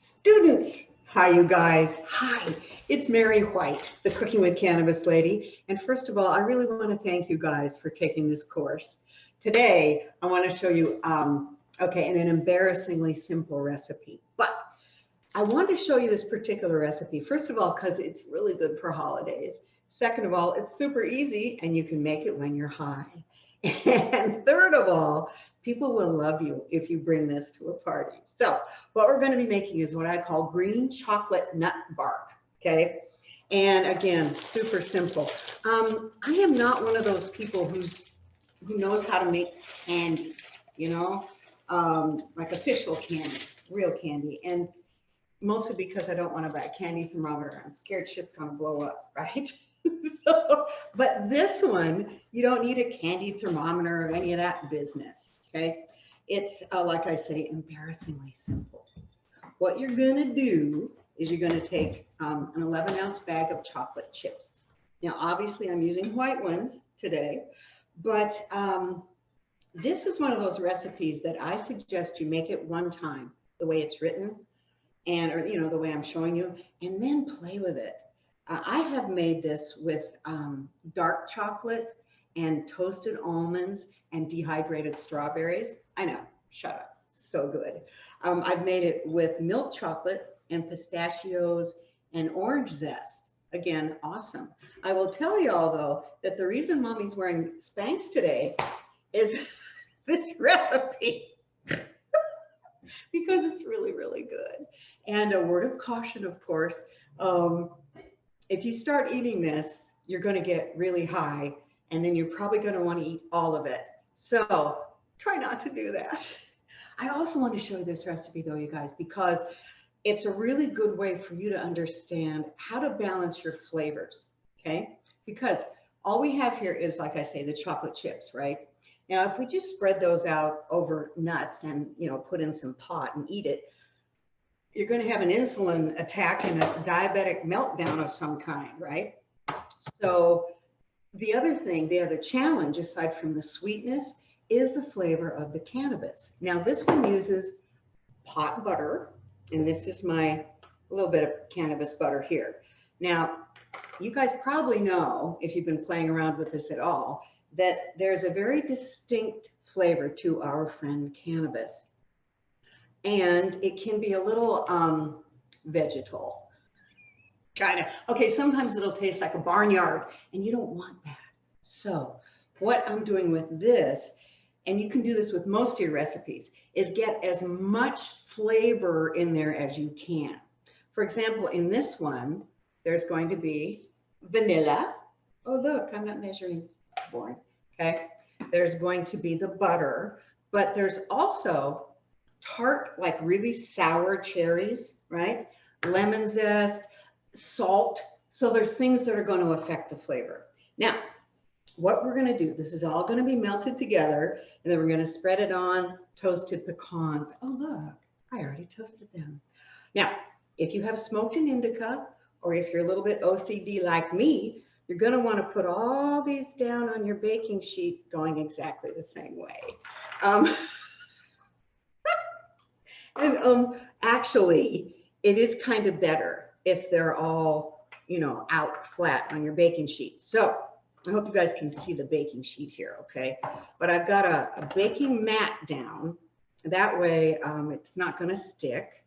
Students, hi you guys. Hi, it's Mary White, the Cooking with Cannabis lady. And first of all, I really want to thank you guys for taking this course. Today, I want to show you, an embarrassingly simple recipe. But I want to show you this particular recipe, first of all, because it's really good for holidays. Second of all, it's super easy and you can make it when you're high. And third of all, people will love you if you bring this to a party. So what we're going to be making is what I call green chocolate nut bark. Okay. And again, super simple. I am not one of those people who knows how to make candy, like official candy, real candy. And mostly because I don't want to buy a candy thermometer. I'm scared shit's going to blow up, right? But this one, you don't need a candy thermometer or any of that business, okay? It's, like I say, embarrassingly simple. What you're going to do is you're going to take an 11-ounce bag of chocolate chips. Now, obviously, I'm using white ones today, but this is one of those recipes that I suggest you make it one time, the way it's written, or the way I'm showing you, and then play with it. I have made this with dark chocolate and toasted almonds and dehydrated strawberries. I know, shut up, so good. I've made it with milk chocolate and pistachios and orange zest. Again, awesome. I will tell y'all though that the reason Mommy's wearing Spanx today is this recipe. Because it's really, really good. And a word of caution, of course, if you start eating this, you're going to get really high, and then you're probably going to want to eat all of it. So try not to do that. I also want to show you this recipe, though, you guys, because it's a really good way for you to understand how to balance your flavors, okay? Because all we have here is, like I say, the chocolate chips, right? Now, if we just spread those out over nuts and, put in some pot and eat it, you're going to have an insulin attack and a diabetic meltdown of some kind, right? So the other challenge, aside from the sweetness, is the flavor of the cannabis. Now, this one uses pot butter, and this is my little bit of cannabis butter here. Now, you guys probably know, if you've been playing around with this at all, that there's a very distinct flavor to our friend cannabis. And it can be a little vegetal, kind of. Okay, sometimes it'll taste like a barnyard, and you don't want that. So what I'm doing with this, and you can do this with most of your recipes, is get as much flavor in there as you can. For example, in this one, there's going to be vanilla. Oh, look, I'm not measuring board. Okay, there's going to be the butter, but there's also tart, like really sour cherries, right? Lemon zest, salt. So there's things that are going to affect the flavor. Now, what we're going to do, this is all going to be melted together, and then we're going to spread it on toasted pecans. Oh, look, I already toasted them. Now, if you have smoked an indica, or if you're a little bit OCD like me, you're going to want to put all these down on your baking sheet going exactly the same way. Actually, it is kind of better if they're all, out flat on your baking sheet. So I hope you guys can see the baking sheet here, okay? But I've got a baking mat down. That way it's not going to stick.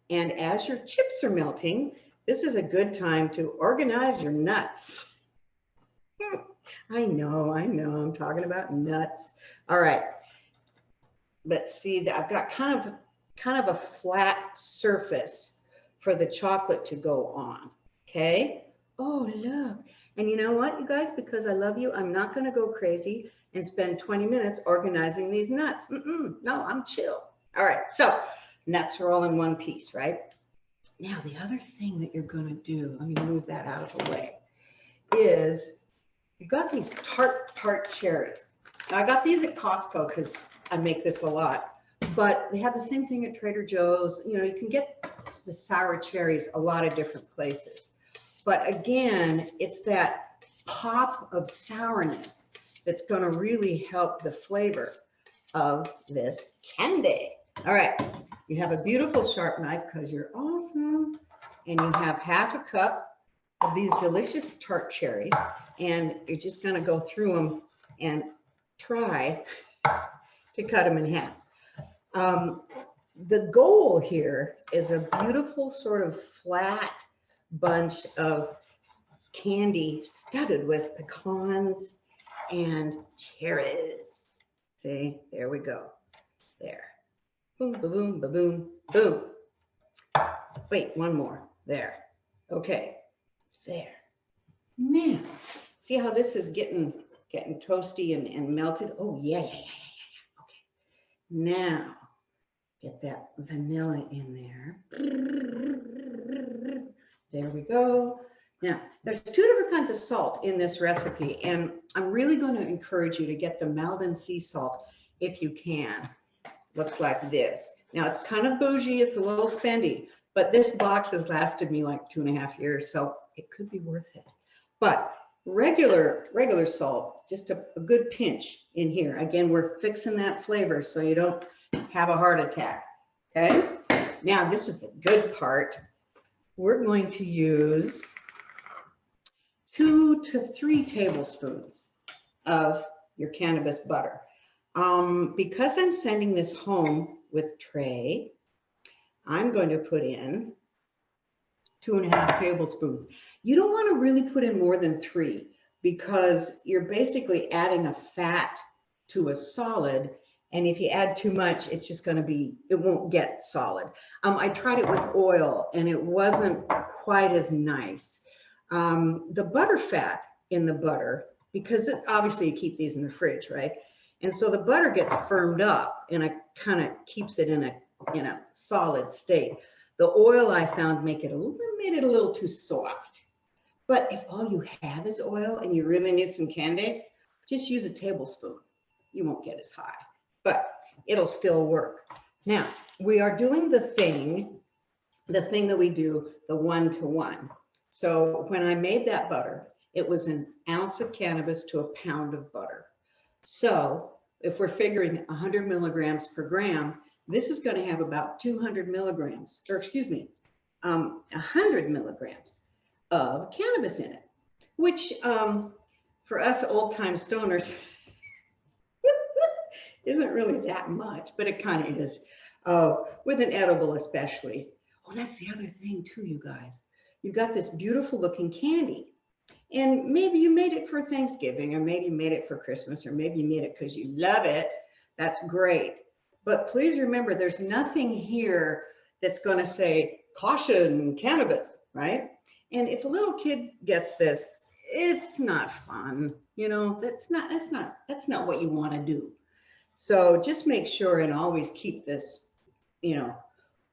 And as your chips are melting, this is a good time to organize your nuts. I know, I'm talking about nuts. All right. Let's see, I've got kind of a flat surface for the chocolate to go on, okay? Oh, look. And you know what, you guys, because I love you, I'm not going to go crazy and spend 20 minutes organizing these nuts. No, I'm chill. All right, so nuts are all in one piece, right? Now, the other thing that you're going to do, let me move that out of the way, is you've got these tart cherries. Now, I got these at Costco because I make this a lot, but they have the same thing at Trader Joe's. You can get the sour cherries a lot of different places. But again, it's that pop of sourness that's going to really help the flavor of this candy. All right, you have a beautiful sharp knife because you're awesome. And you have half a cup of these delicious tart cherries. And you're just going to go through them and try to cut them in half. The goal here is a beautiful sort of flat bunch of candy studded with pecans and cherries. See, there we go. There. Boom, ba boom, ba boom, boom. Wait, one more. There. Okay. There. Now, see how this is getting toasty and melted? Oh, yeah. Okay. Now, get that vanilla in there. There we go. Now, there's 2 different kinds of salt in this recipe, and I'm really going to encourage you to get the Maldon sea salt if you can. Looks like this. Now, it's kind of bougie, it's a little spendy, but this box has lasted me like 2.5 years, so it could be worth it. But regular salt, just a good pinch in here. Again, we're fixing that flavor so you don't have a heart attack, okay? Now, this is the good part. We're going to use 2 to 3 tablespoons of your cannabis butter. Because I'm sending this home with Trey, I'm going to put in 2.5 tablespoons. You don't want to really put in more than 3 because you're basically adding a fat to a solid. And if you add too much, it's just going to be, it won't get solid. I tried it with oil and it wasn't quite as nice. The butter fat in the butter, because obviously you keep these in the fridge, right? And so the butter gets firmed up and it kind of keeps it in a solid state. The oil I found made it a little too soft. But if all you have is oil and you really need some candy, just use a tablespoon. You won't get as high, but it'll still work. Now, we are doing the thing that we do, the 1-to-1. So when I made that butter, it was an ounce of cannabis to a pound of butter. So if we're figuring 100 milligrams per gram, this is going to have about 200 milligrams, or excuse me, 100 milligrams of cannabis in it, which for us old-time stoners isn't really that much, but it kind of is, with an edible especially. Oh, that's the other thing too, you guys. You've got this beautiful looking candy. And maybe you made it for Thanksgiving, or maybe you made it for Christmas, or maybe you made it because you love it. That's great. But please remember, there's nothing here that's going to say caution cannabis, right? And if a little kid gets this, it's not fun. You know, that's not what you want to do. So just make sure and always keep this, you know,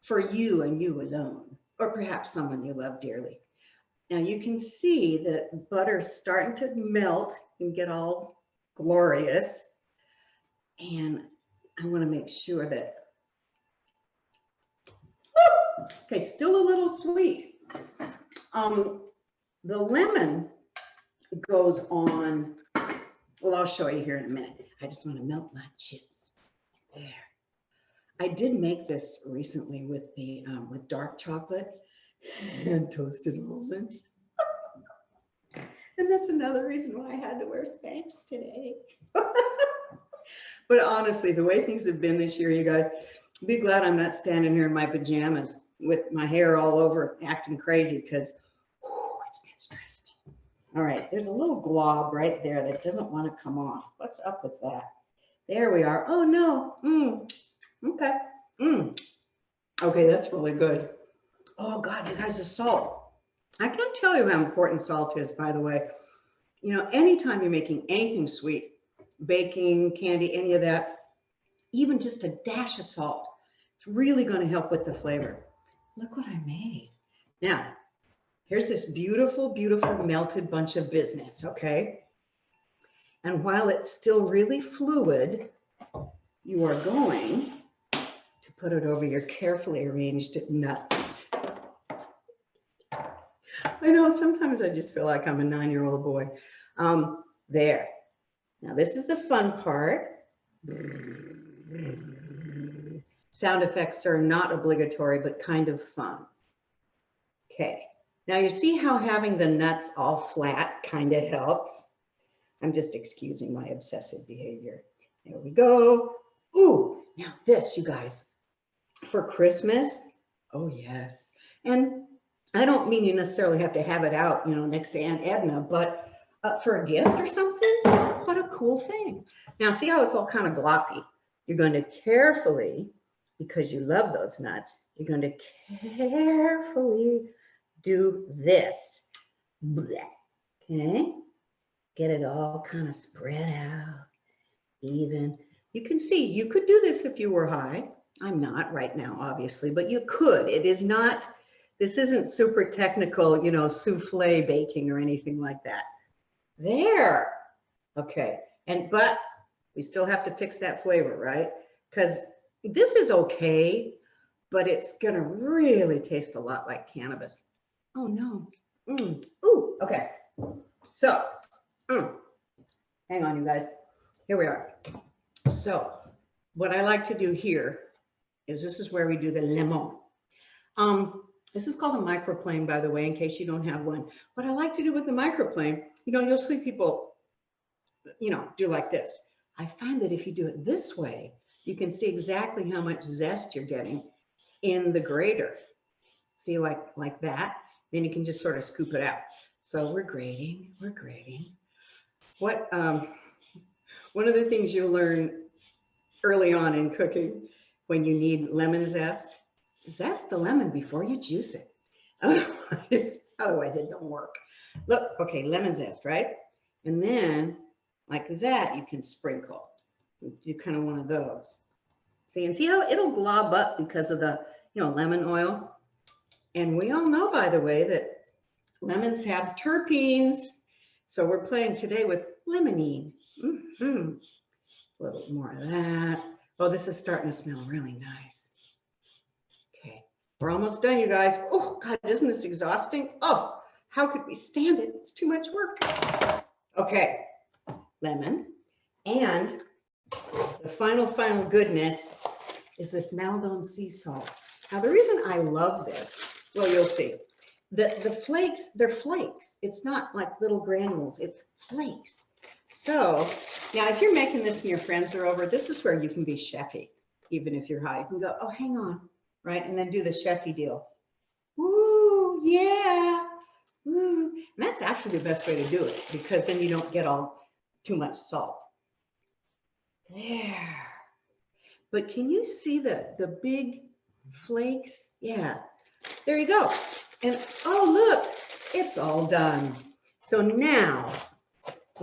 for you and you alone, or perhaps someone you love dearly. Now you can see that butter's starting to melt and get all glorious. And I want to make sure that, okay, still a little sweet. The lemon goes on, well, I'll show you here in a minute. I just want to melt my chips. There. I did make this recently with the with dark chocolate and toasted almonds. And that's another reason why I had to wear Spanx today. But honestly, the way things have been this year, you guys, be glad I'm not standing here in my pajamas with my hair all over acting crazy, because it's been stressful. All right, there's a little glob right there that doesn't want to come off. What's up with that? There we are. Oh no. Okay. Okay, that's really good. Oh God, you guys, the salt. I can't tell you how important salt is, by the way. You know, anytime you're making anything sweet, baking, candy, any of that, even just a dash of salt, it's really going to help with the flavor. Look what I made. Now, here's this beautiful, beautiful melted bunch of business, okay? And while it's still really fluid, you are going to put it over your carefully arranged nuts. I know, sometimes I just feel like I'm a 9-year-old boy. There. Now, this is the fun part. Sound effects are not obligatory, but kind of fun. Okay, now you see how having the nuts all flat kind of helps? I'm just excusing my obsessive behavior. There we go. Ooh, now this, you guys, for Christmas, oh yes. And I don't mean you necessarily have to have it out, you know, next to Aunt Edna, but for a gift or something, what a cool thing. Now see how it's all kind of gloppy? You're going to carefully, because you love those nuts, you're going to carefully do this. Okay, get it all kind of spread out, even. You can see, you could do this if you were high. I'm not right now, obviously, but you could. It is not, this isn't super technical, you know, souffle baking or anything like that. There. Okay, but we still have to fix that flavor, right? Because this is okay, but it's gonna really taste a lot like cannabis. Oh no. Ooh, okay. So, hang on, you guys. Here we are. So, what I like to do here is this is where we do the lemon. This is called a microplane, by the way, in case you don't have one. What I like to do with the microplane, you know, you'll see people, you know, do like this. I find that if you do it this way, you can see exactly how much zest you're getting in the grater. See, like that. Then you can just sort of scoop it out. So we're grating. What one of the things you'll learn early on in cooking when you need lemon zest, zest the lemon before you juice it. Otherwise it don't work. Look, okay, lemon zest, right? And then like that you can sprinkle. Do kind of one of those. See, and see how it'll glob up because of the, you know, lemon oil. And we all know, by the way, that lemons have terpenes. So we're playing today with limonene. A little more of that. Oh, this is starting to smell really nice. Okay, we're almost done, you guys. Oh, God, isn't this exhausting? Oh, how could we stand it? It's too much work. Okay, lemon. And the final goodness is this Maldon sea salt. Now, the reason I love this, well, you'll see. The flakes, they're flakes. It's not like little granules, it's flakes. So now if you're making this and your friends are over, this is where you can be chefy, even if you're high. You can go, oh, hang on, right? And then do the chefy deal. Ooh, yeah. Ooh. And that's actually the best way to do it because then you don't get all too much salt. There. But can you see the big flakes? Yeah. There you go. And oh, look, it's all done. So now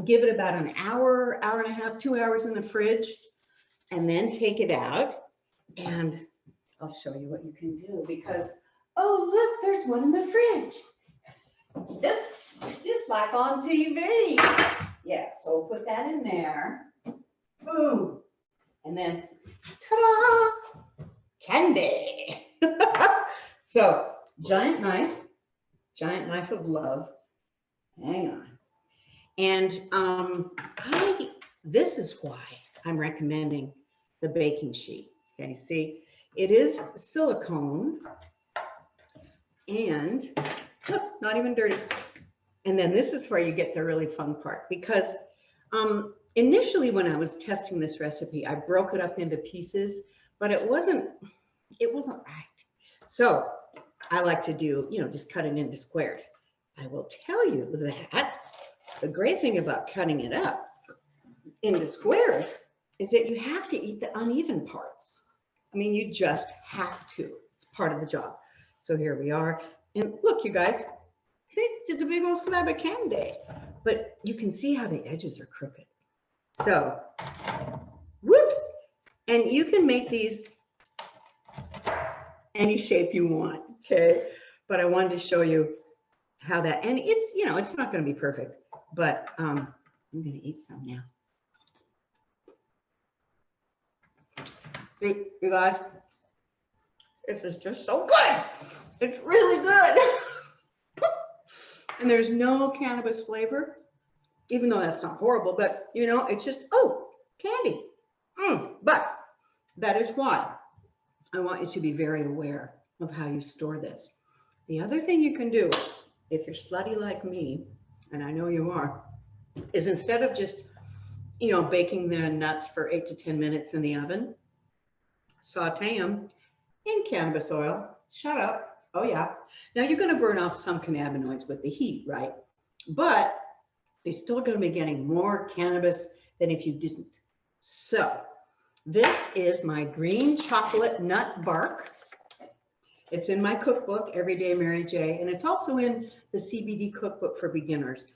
give it about an hour, hour and a half, 2 hours in the fridge, and then take it out. And I'll show you what you can do because, oh, look, there's one in the fridge. Just like on TV. Yeah, so we'll put that in there. Boom. And then, ta-da, candy. So, giant knife of love. Hang on. And this is why I'm recommending the baking sheet. Okay, see, it is silicone and look, not even dirty. And then this is where you get the really fun part because initially when I was testing this recipe, I broke it up into pieces, but it wasn't right. So I like to do, you know, just cut it into squares. I will tell you that the great thing about cutting it up into squares is that you have to eat the uneven parts. I mean, you just have to. It's part of the job. So here we are. And look, you guys, see, it's just a big old slab of candy. But you can see how the edges are crooked. So, whoops. And you can make these any shape you want, okay? But I wanted to show you how that, and it's, you know, it's not going to be perfect, but I'm going to eat some now. See, you guys, this is just so good. It's really good. And there's no cannabis flavor, even though that's not horrible, but you know, it's just, oh, candy. But that is why I want you to be very aware of how you store this. The other thing you can do, if you're slutty like me, and I know you are, is instead of just, baking the nuts for 8 to 10 minutes in the oven, saute them in cannabis oil. Shut up. Oh, yeah. Now you're going to burn off some cannabinoids with the heat, right? But you're still going to be getting more cannabis than if you didn't. So this is my green chocolate nut bark. It's in my cookbook, Everyday Mary J, and it's also in the CBD cookbook for beginners.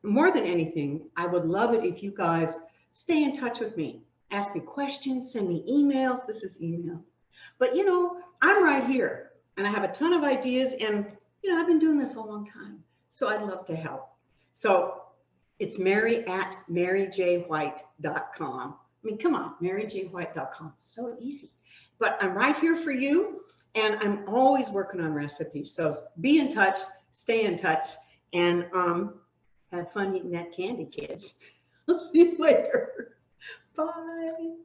More than anything, I would love it if you guys stay in touch with me. Ask me questions, send me emails. This is email. But, I'm right here, and I have a ton of ideas, and, I've been doing this a long time, so I'd love to help. So it's mary@maryjwhite.com. I mean, come on, maryjwhite.com. So easy. But I'm right here for you, and I'm always working on recipes. So be in touch, stay in touch, and have fun eating that candy, kids. I'll see you later. Bye.